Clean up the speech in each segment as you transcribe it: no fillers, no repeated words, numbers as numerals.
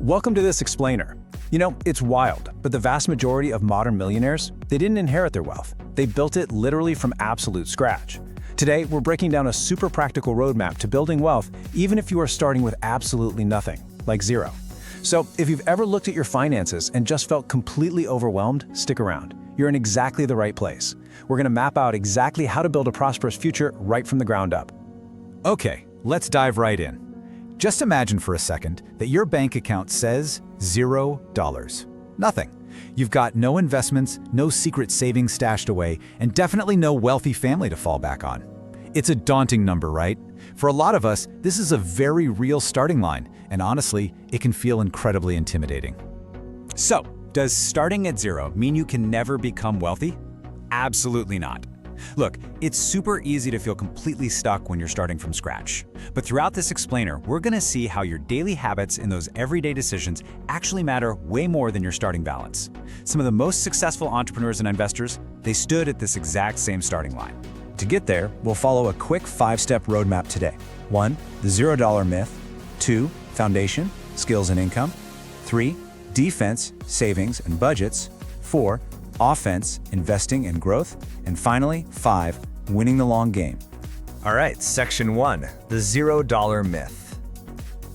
Welcome to this explainer. You know, it's wild, but the vast majority of modern millionaires, they didn't inherit their wealth. They built it literally from absolute scratch. Today, we're breaking down a super practical roadmap to building wealth, even if you are starting with absolutely nothing, like zero. So, if you've ever looked at your finances and just felt completely overwhelmed, stick around. You're in exactly the right place. We're going to map out exactly how to build a prosperous future right from the ground up. Okay, let's dive right in. Just imagine for a second that your bank account says $0. Nothing. You've got no investments, no secret savings stashed away, and definitely no wealthy family to fall back on. It's a daunting number, right? For a lot of us, this is a very real starting line, and honestly, it can feel incredibly intimidating. So, does starting at zero mean you can never become wealthy? Absolutely not. Look, it's super easy to feel completely stuck when you're starting from scratch. But throughout this explainer, we're going to see how your daily habits and those everyday decisions actually matter way more than your starting balance. Some of the most successful entrepreneurs and investors, they stood at this exact same starting line. To get there, we'll follow a quick 5-step roadmap today. 1. The $0 myth. 2. Foundation, skills and income. 3. Defense, savings and budgets. 4. Offense, investing and growth. And finally, 5. Winning the long game. All right, section 1, the $0 myth.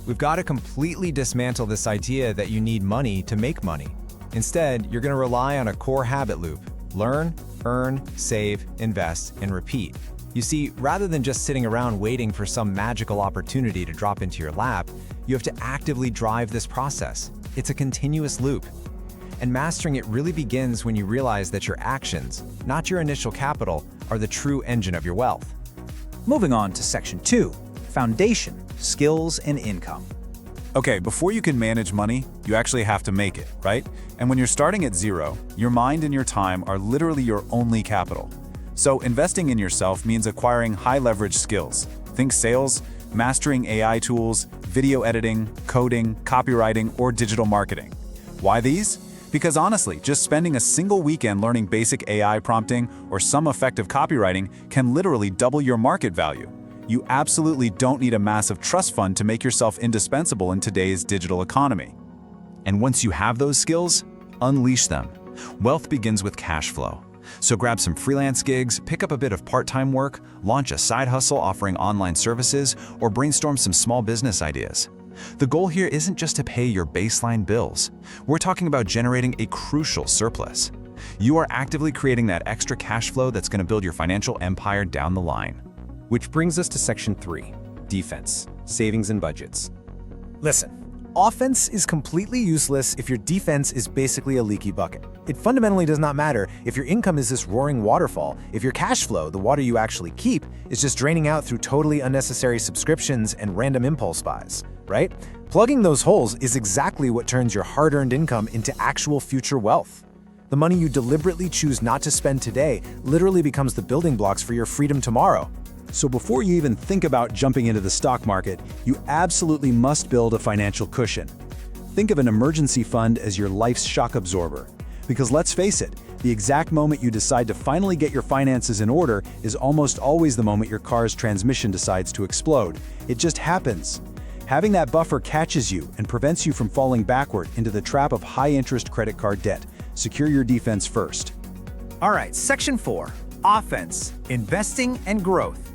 We've got to completely dismantle this idea that you need money to make money. Instead, you're going to rely on a core habit loop. Learn, earn, save, invest, and repeat. You see, rather than just sitting around waiting for some magical opportunity to drop into your lap, you have to actively drive this process. It's a continuous loop. And mastering it really begins when you realize that your actions, not your initial capital, are the true engine of your wealth. Moving on to section 2, foundation, skills and income. Okay, before you can manage money, you actually have to make it, right? And when you're starting at zero, your mind and your time are literally your only capital. So investing in yourself means acquiring high-leverage skills. Think sales, mastering AI tools, video editing, coding, copywriting, or digital marketing. Why these? Because honestly, just spending a single weekend learning basic AI prompting or some effective copywriting can literally double your market value. You absolutely don't need a massive trust fund to make yourself indispensable in today's digital economy. And once you have those skills, unleash them. Wealth begins with cash flow. So grab some freelance gigs, pick up a bit of part-time work, launch a side hustle offering online services, or brainstorm some small business ideas. The goal here isn't just to pay your baseline bills. We're talking about generating a crucial surplus. You are actively creating that extra cash flow that's going to build your financial empire down the line. Which brings us to section 3, defense, savings and budgets. Listen, offense is completely useless if your defense is basically a leaky bucket. It fundamentally does not matter if your income is this roaring waterfall, if your cash flow, the water you actually keep, is just draining out through totally unnecessary subscriptions and random impulse buys, right? Plugging those holes is exactly what turns your hard-earned income into actual future wealth. The money you deliberately choose not to spend today literally becomes the building blocks for your freedom tomorrow. So before you even think about jumping into the stock market, you absolutely must build a financial cushion. Think of an emergency fund as your life's shock absorber. Because let's face it, the exact moment you decide to finally get your finances in order is almost always the moment your car's transmission decides to explode. It just happens. Having that buffer catches you and prevents you from falling backward into the trap of high-interest credit card debt. Secure your defense first. All right, section 4, offense, investing and growth.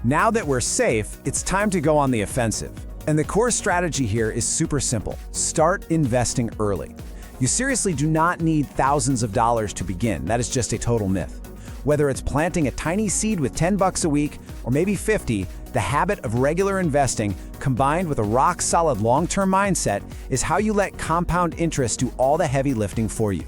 Now that we're safe, it's time to go on the offensive. And the core strategy here is super simple. Start investing early. You seriously do not need thousands of dollars to begin. That is just a total myth. Whether it's planting a tiny seed with $10 a week or maybe 50, the habit of regular investing combined with a rock-solid long-term mindset is how you let compound interest do all the heavy lifting for you.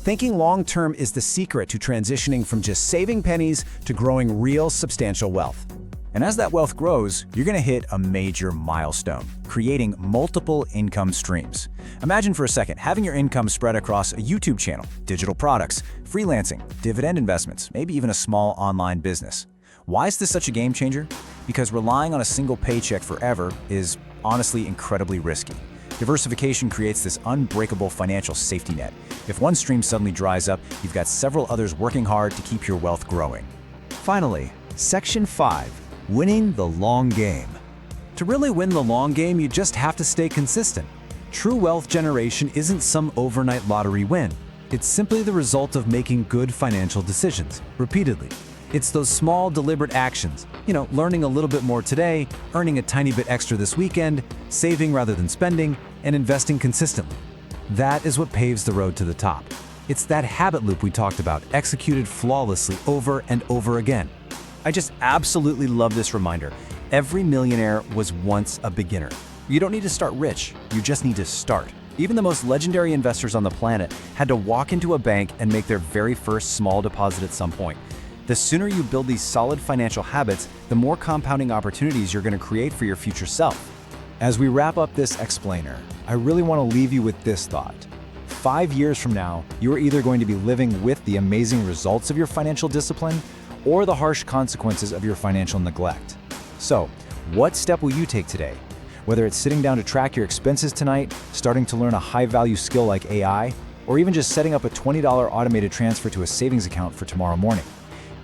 Thinking long-term is the secret to transitioning from just saving pennies to growing real substantial wealth. And as that wealth grows, you're going to hit a major milestone, creating multiple income streams. Imagine for a second having your income spread across a YouTube channel, digital products, freelancing, dividend investments, maybe even a small online business. Why is this such a game changer? Because relying on a single paycheck forever is honestly incredibly risky. Diversification creates this unbreakable financial safety net. If one stream suddenly dries up, you've got several others working hard to keep your wealth growing. Finally, section 5, winning the long game. To really win the long game, you just have to stay consistent. True wealth generation isn't some overnight lottery win. It's simply the result of making good financial decisions, repeatedly. It's those small, deliberate actions, learning a little bit more today, earning a tiny bit extra this weekend, saving rather than spending, and investing consistently. That is what paves the road to the top. It's that habit loop we talked about, executed flawlessly over and over again. I just absolutely love this reminder. Every millionaire was once a beginner. You don't need to start rich, you just need to start. Even the most legendary investors on the planet had to walk into a bank and make their very first small deposit at some point. The sooner you build these solid financial habits, the more compounding opportunities you're going to create for your future self. As we wrap up this explainer, I really want to leave you with this thought. 5 years from now, you are either going to be living with the amazing results of your financial discipline or the harsh consequences of your financial neglect. So, what step will you take today? Whether it's sitting down to track your expenses tonight, starting to learn a high-value skill like AI, or even just setting up a $20 automated transfer to a savings account for tomorrow morning.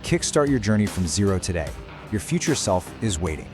Kickstart your journey from zero today. Your future self is waiting.